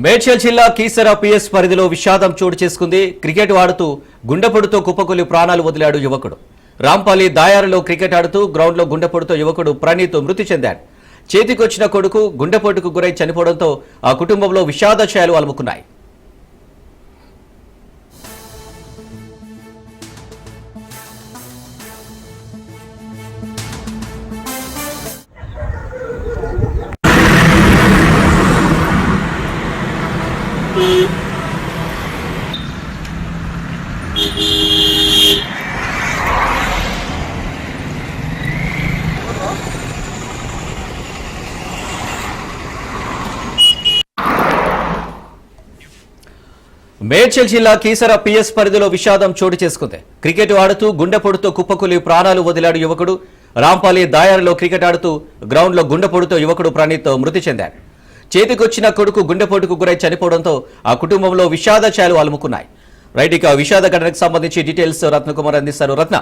మేడ్చల్ జిల్లా కీసర పిఎస్ పరిధిలో విషాదం చోటు చేసుకుంది. క్రికెట్ ఆడుతూ గుండెపోటుతో కుప్పకూలి ప్రాణాలు వదిలాడు యువకుడు. రాంపల్లి దాయారులో క్రికెట్ ఆడుతూ గ్రౌండ్లో గుండెపోటుతో యువకుడు ప్రణీత్ మృతి చెందాడు. చేతికొచ్చిన కొడుకు గుండెపోటుకు గురై చనిపోవడంతో ఆ కుటుంబంలో విషాద ఛాయలు అలుముకున్నాయి. మేడ్చల్ జిల్లా కీసర పిఎస్ పరిధిలో విషాదం చోటు చేసుకుంది. క్రికెట్ ఆడుతూ గుండెపోటుతో కుప్పకూలి ప్రాణాలు వదిలాడు యువకుడు. రాంపల్లి దాయారులో క్రికెట్ ఆడుతూ గ్రౌండ్లో గుండెపోటుతో యువకుడు ప్రణీత్ మృతి చెందాడు. చేతికొచ్చిన కొడుకు గుండెపోటుకు గురై చనిపోవడంతో ఆ కుటుంబంలో విషాద ఛాయలు అలుముకున్నాయి. రైట్, ఇక విషాద ఘటనకు సంబంధించి డీటెయిల్స్ రత్నకుమార్ అందిస్తారు. రత్న.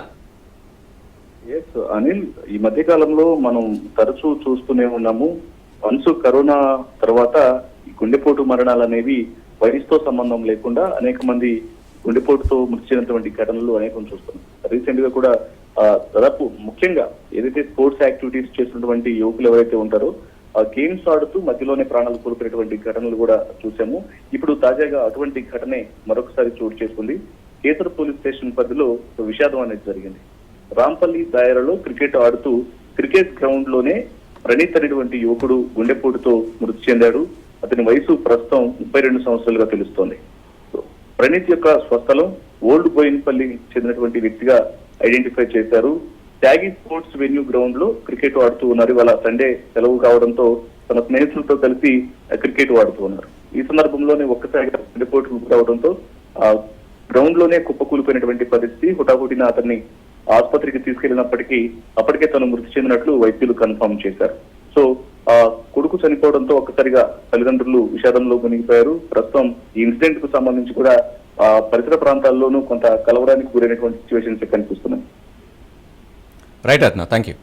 అనిల్, ఈ మధ్య కాలంలో మనం తరచూ చూస్తూనే ఉన్నాము. వన్స్ కరోనా తర్వాత ఈ గుండెపోటు మరణాలు అనేవి వయసుతో సంబంధం లేకుండా అనేక మంది గుండెపోటుతో మృతి చెందినటువంటి ఘటనలు అనేకం చూస్తున్నాం. రీసెంట్ గా కూడా దాదాపు ముఖ్యంగా ఏదైతే స్పోర్ట్స్ యాక్టివిటీస్ చేసినటువంటి యువకులు ఎవరైతే ఉంటారో గేమ్స్ ఆడుతూ మధ్యలోనే ప్రాణాలు కోల్పోయినటువంటి ఘటనలు కూడా చూసాము. ఇప్పుడు తాజాగా అటువంటి ఘటనే మరొకసారి చోటు చేసుకుంది. కేసర పోలీస్ స్టేషన్ పరిధిలో విషాదం అనేది జరిగింది. రాంపల్లి దాయరలో క్రికెట్ ఆడుతూ క్రికెట్ గ్రౌండ్ లోనే ప్రణీత్ అనేటువంటి యువకుడు గుండెపోటుతో మృతి చెందాడు. అతని వయసు ప్రస్తుతం 32 సంవత్సరాలుగా తెలుస్తోంది. ప్రణీత్ యొక్క స్వస్థలం ఓల్డ్ బోయిన్పల్లి చెందినటువంటి వ్యక్తిగా ఐడెంటిఫై చేశారు. ట్యాగీ స్పోర్ట్స్ వెన్యూ గ్రౌండ్ లో క్రికెట్ ఆడుతూ ఉన్నారు. ఇవాళ సండే సెలవు కావడంతో తన స్నేహితులతో కలిసి క్రికెట్ ఆడుతూ ఉన్నారు. ఈ సందర్భంలోనే ఒక్కసారిగా గుండెపోటుకు గురవడంతో గ్రౌండ్ లోనే కుప్పకూలిపోయినటువంటి పరిస్థితి. హుటాహుటిన అతన్ని ఆసుపత్రికి తీసుకెళ్లినప్పటికీ అప్పటికే తను మృతి చెందినట్లు వైద్యులు కన్ఫర్మ్ చేశారు. సో కొడుకు చనిపోవడంతో ఒక్కసారిగా తల్లిదండ్రులు విషాదంలో మునిగిపోయారు. ప్రస్తుతం ఈ ఇన్సిడెంట్ కు సంబంధించి కూడా పరిసర ప్రాంతాల్లోనూ కొంత కలవరానికి గురైనటువంటి సిచ్యువేషన్స్ కనిపిస్తున్నాయి. Right Ratna, thank you.